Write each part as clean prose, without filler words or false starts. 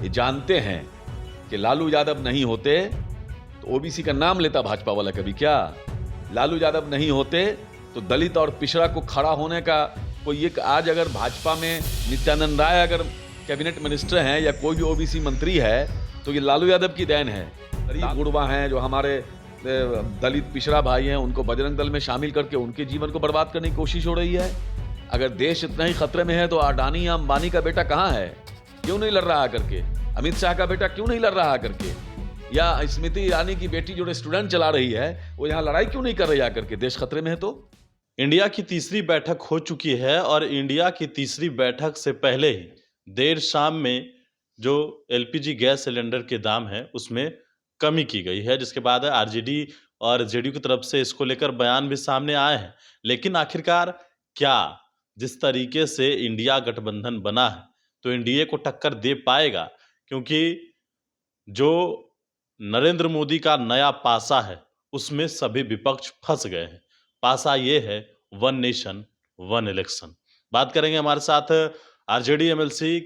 ये जानते हैं कि लालू यादव नहीं होते तो ओबीसी का नाम लेता भाजपा वाला कभी क्या? लालू यादव नहीं होते तो दलित और पिछड़ा को खड़ा होने का कोई एक आज अगर भाजपा में नित्यानंद राय अगर कैबिनेट मिनिस्टर हैं या कोई भी ओबीसी मंत्री है तो ये लालू यादव की देन है। गरीब गुड़वा हैं जो हमारे दलित पिछड़ा भाई हैं, उनको बजरंग दल में शामिल करके उनके जीवन को बर्बाद करने की कोशिश हो रही है। अगर देश इतना ही खतरे में है तो अडानी या अंबानी का बेटा कहाँ है? क्यों नहीं लड़ रहा करके? अमित शाह का बेटा क्यों नहीं लड़ रहा करके? या स्मृति ईरानी की बेटी जो रेस्टोरेंट चला रही है वो यहाँ लड़ाई क्यों नहीं कर रही आकर के? देश खतरे में है तो। इंडिया की तीसरी बैठक हो चुकी है और इंडिया की तीसरी बैठक से पहले ही देर शाम में जो एलपीजी गैस सिलेंडर के दाम है उसमें कमी की गई है, जिसके बाद आरजेडी और जेडीयू की तरफ से इसको लेकर बयान भी सामने आए हैं। लेकिन आखिरकार क्या जिस तरीके से इंडिया गठबंधन बना है तो एनडीए को टक्कर दे पाएगा? क्योंकि जो नरेंद्र मोदी का नया पासा है उसमें सभी विपक्ष फंस गए हैं। पासा ये है वन नेशन वन इलेक्शन। बात करेंगे हमारे साथ आरजेडी एमएलसी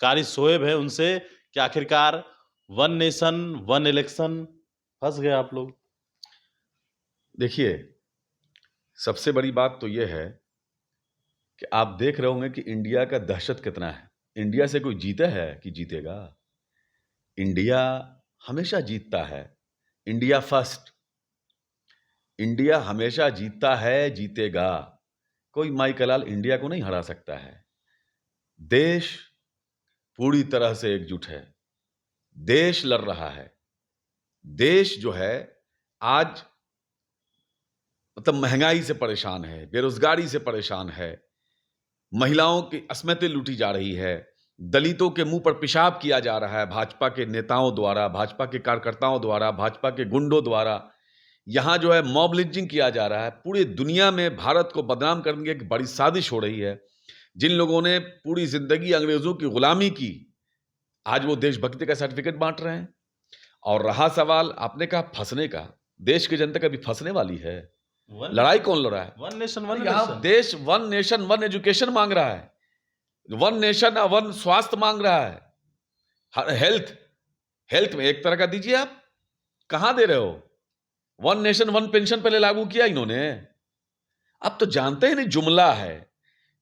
कारी शोएब है उनसे कि आखिरकार वन नेशन वन इलेक्शन फंस गए आप लोग। देखिए, सबसे बड़ी बात तो यह है कि आप देख रहे होंगे कि इंडिया का दहशत कितना है। इंडिया से कोई जीता है कि जीतेगा? इंडिया हमेशा जीतता है। India first. इंडिया हमेशा जीतता है, जीतेगा। कोई माई कलाल इंडिया को नहीं हरा सकता है। देश पूरी तरह से एकजुट है। देश लड़ रहा है। देश जो है आज मतलब महंगाई से परेशान है, बेरोजगारी से परेशान है, महिलाओं की अस्मिताएं लूटी जा रही है, दलितों के मुंह पर पेशाब किया जा रहा है भाजपा के नेताओं द्वारा, भाजपा के कार्यकर्ताओं द्वारा, भाजपा के गुंडों द्वारा। यहां जो है मॉब लिंचिंग किया जा रहा है। पूरी दुनिया में भारत को बदनाम करने की एक बड़ी साजिश हो रही है। जिन लोगों ने पूरी जिंदगी अंग्रेजों की गुलामी की, आज वो देशभक्ति का सर्टिफिकेट बांट रहे हैं। और रहा सवाल आपने कहा फंसने का, देश की जनता कभी फंसने वाली है? लड़ाई कौन लड़ रहा है? वन नेशन वन यहां देश वन नेशन वन एजुकेशन मांग रहा है, वन नेशन वन स्वास्थ्य मांग रहा है। हेल्थ में एक तरह का दीजिए, आप कहां दे रहे हो? वन नेशन वन पेंशन पहले लागू किया इन्होंने। अब तो जानते हैं नहीं, जुमला है।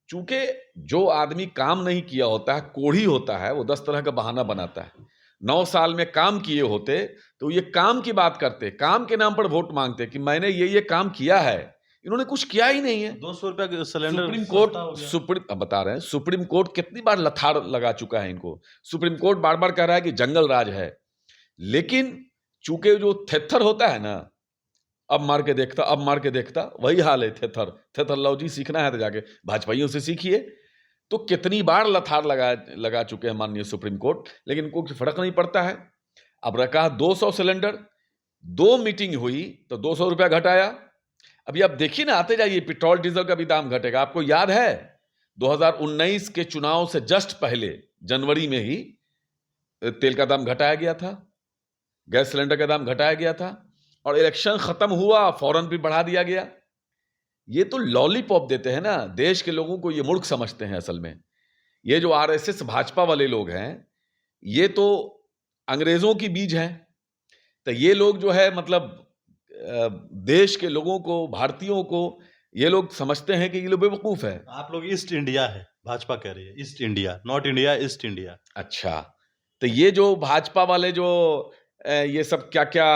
चूंकि जो आदमी काम नहीं किया होता है, कोढ़ी होता है, वो 10 तरह का बहाना बनाता है। 9 साल में काम किए होते तो ये काम की बात करते, काम के नाम पर वोट मांगते कि मैंने ये काम किया है। इन्होंने कुछ किया ही नहीं है। 200 रुपया सिलेंडर। बता रहे हैं सुप्रीम कोर्ट कितनी बार लथाड़ लगा चुका है इनको। सुप्रीम कोर्ट बार बार कह रहा है कि जंगल राज है, लेकिन चूंकि जो थेथर होता है ना, अब मार के देखता, वही हाल है। थेथरलॉजी सीखना है तो जाके भाजपाइयों से सीखिए। तो कितनी बार लथाड़ लगा चुके हैं माननीय सुप्रीम कोर्ट, लेकिन इनको कुछ फर्क नहीं पड़ता है। अब रखा 200 सिलेंडर, 2 मीटिंग हुई तो 200 रुपया घटाया। अभी आप देखिए ना, आते जाइए, पेट्रोल डीजल का भी दाम घटेगा। आपको याद है 2019 के चुनाव से जस्ट पहले जनवरी में ही तेल का दाम घटाया गया था, गैस सिलेंडर का दाम घटाया गया था, और इलेक्शन खत्म हुआ फौरन भी बढ़ा दिया गया। ये तो लॉलीपॉप देते हैं ना, देश के लोगों को ये मूर्ख समझते हैं। असल में ये जो आरएसएस भाजपा वाले लोग हैं, ये तो अंग्रेजों की बीज हैं। तो ये लोग जो है मतलब देश के लोगों को, भारतीयों को ये लोग समझते हैं कि ये लोग बेवकूफ है। आप लोग ईस्ट इंडिया है, भाजपा कह रही है east India, not India, east India. अच्छा, तो ये जो भाजपा वाले जो ये सब क्या क्या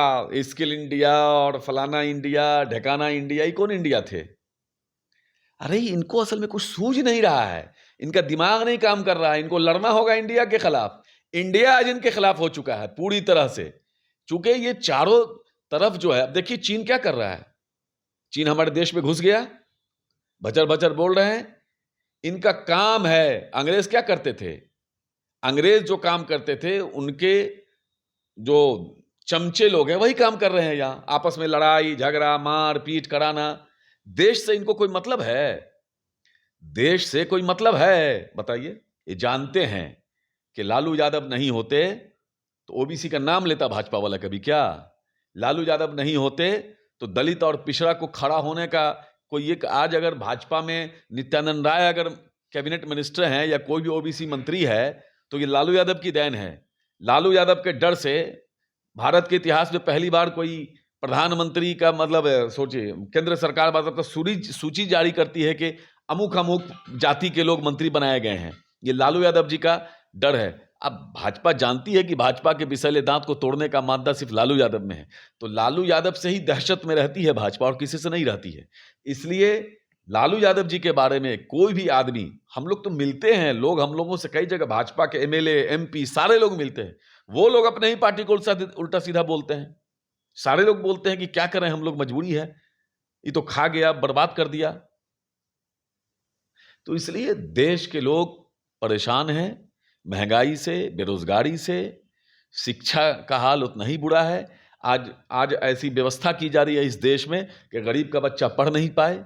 स्किल इंडिया और फलाना इंडिया, ढकाना इंडिया, ये कौन इंडिया थे? अरे इनको असल में कुछ सूझ नहीं रहा है, इनका दिमाग नहीं काम कर रहा है। इनको लड़ना होगा इंडिया के खिलाफ। इंडिया आज इनके खिलाफ हो चुका है पूरी तरह से, चूंकि ये चारों तरफ जो है। अब देखिए चीन क्या कर रहा है। चीन हमारे देश में घुस गया, भचर भचर बोल रहे हैं। इनका काम है, अंग्रेज क्या करते थे? अंग्रेज जो काम करते थे, उनके जो चमचे लोग हैं वही काम कर रहे हैं यहां, आपस में लड़ाई झगड़ा मार पीट कराना। देश से इनको कोई मतलब है? देश से कोई मतलब है? बताइए। ये जानते हैं कि लालू यादव नहीं होते तो ओबीसी का नाम लेता भाजपा वाला कभी क्या? लालू यादव नहीं होते तो दलित और पिछड़ा को खड़ा होने का कोई एक आज अगर भाजपा में नित्यानंद राय अगर कैबिनेट मिनिस्टर हैं या कोई भी ओबीसी मंत्री है तो ये लालू यादव की देन है। लालू यादव के डर से भारत के इतिहास में पहली बार कोई प्रधानमंत्री का मतलब सोचिए, केंद्र सरकार मतलब सूची जारी करती है कि अमुक अमुक जाति के लोग मंत्री बनाए गए हैं। ये लालू यादव जी का डर है। अब भाजपा जानती है कि भाजपा के विषैले दांत को तोड़ने का मादा सिर्फ लालू यादव में है, तो लालू यादव से ही दहशत में रहती है भाजपा, और किसी से नहीं रहती है। इसलिए लालू यादव जी के बारे में कोई भी आदमी, हम लोग तो मिलते हैं, लोग हम लोगों से कई जगह भाजपा के एमएलए एमपी सारे लोग मिलते हैं, वो लोग अपने ही पार्टी को उल्टा सीधा बोलते हैं। सारे लोग बोलते हैं कि क्या करें, हम लोग मजबूरी है, ये तो खा गया, बर्बाद कर दिया। तो इसलिए देश के लोग परेशान हैं, महंगाई से, बेरोजगारी से। शिक्षा का हाल उतना ही बुरा है। आज ऐसी व्यवस्था की जा रही है इस देश में कि गरीब का बच्चा पढ़ नहीं पाए।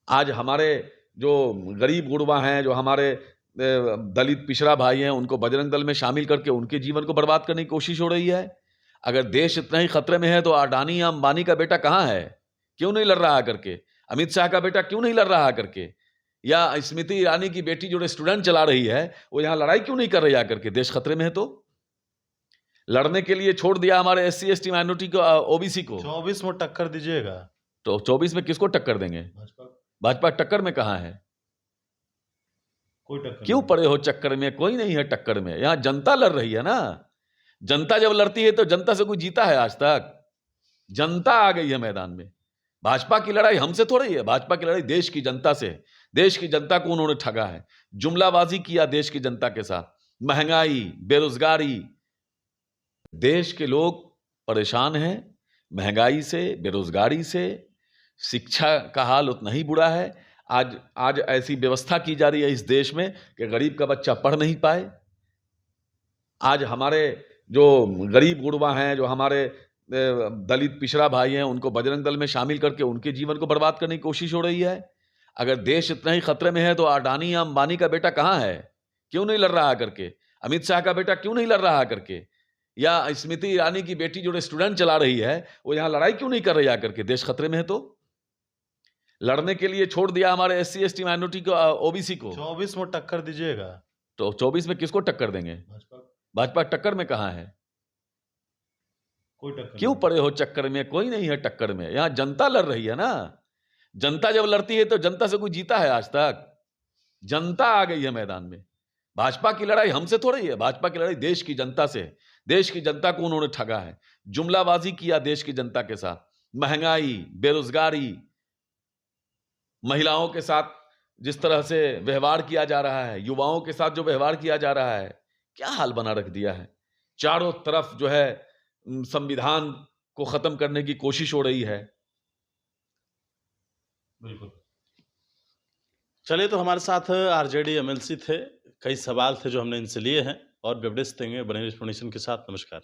आज हमारे जो गरीब गुरबा हैं, जो हमारे दलित पिछड़ा भाई हैं, उनको बजरंग दल में शामिल करके उनके जीवन को बर्बाद करने की कोशिश हो रही है। अगर देश इतना ही खतरे में है तो अडानी या अंबानी का बेटा कहाँ है, क्यों नहीं लड़ रहा करके? अमित शाह का बेटा क्यों नहीं लड़ रहा करके? या स्मृति ईरानी की बेटी जो रेस्टोरेंट चला रही है, वो यहां लड़ाई क्यों नहीं कर रही आकर के? देश खतरे में है तो लड़ने के लिए छोड़ दिया हमारे SC ST माइनॉरिटी को, OBC को। 24 में टक्कर दीजिएगा तो 24 में किसको टक्कर देंगे? भाजपा टक्कर में कहां है? कोई टक्कर क्यों पड़े हो चक्कर में? कोई नहीं है टक्कर में। यहां जनता लड़ रही है ना। जनता जब लड़ती है तो जनता से कोई जीता है आज तक? जनता आ गई है मैदान में। भाजपा की लड़ाई हमसे थोड़ी है, भाजपा की लड़ाई देश की जनता से है। देश की जनता को उन्होंने ठगा है, जुमलाबाजी किया देश की जनता के साथ, महंगाई, बेरोजगारी। देश के लोग परेशान हैं, महंगाई से, बेरोजगारी से। शिक्षा का हाल उतना ही बुरा है। आज ऐसी व्यवस्था की जा रही है इस देश में कि गरीब का बच्चा पढ़ नहीं पाए। आज हमारे जो गरीब गुरबा हैं, जो हमारे दलित पिछड़ा भाई हैं, उनको बजरंग दल में शामिल करके उनके जीवन को बर्बाद करने की कोशिश हो रही है। अगर देश इतना ही खतरे में है तो अडानी या अंबानी का बेटा कहाँ है, क्यों नहीं लड़ रहा करके? अमित शाह का बेटा क्यों नहीं लड़ रहा करके? या स्मृति ईरानी की बेटी जो रेस्टोरेंट चला रही है, वो यहां लड़ाई क्यों नहीं कर रही आकर के? देश खतरे में है तो लड़ने के लिए छोड़ दिया हमारे SC ST माइनॉरिटी को, OBC को। 24 में टक्कर दीजिएगा तो 24 में किसको टक्कर देंगे? भाजपा टक्कर में कहां है? कोई टक्कर क्यों पड़े हो चक्कर में? कोई नहीं है टक्कर में। यहां जनता लड़ रही है ना। जनता जब लड़ती है तो जनता से कोई जीता है आज तक? जनता आ गई है मैदान में। भाजपा की लड़ाई हमसे थोड़ी है, भाजपा की लड़ाई देश की जनता से है। देश की जनता को उन्होंने ठगा है, जुमलाबाजी किया देश की जनता के साथ, महंगाई, बेरोजगारी, महिलाओं के साथ जिस तरह से व्यवहार किया जा रहा है, युवाओं के साथ जो व्यवहार किया जा रहा है, क्या हाल बना रख दिया है। चारों तरफ जो है संविधान को खत्म करने की कोशिश हो रही है। बिल्कुल। चलिए, तो हमारे साथ RJD MLC थे, कई सवाल थे जो हमने इनसे लिए हैं, और भी अपडेट्स देंगे बने एक्सप्लेनेशन के साथ। नमस्कार।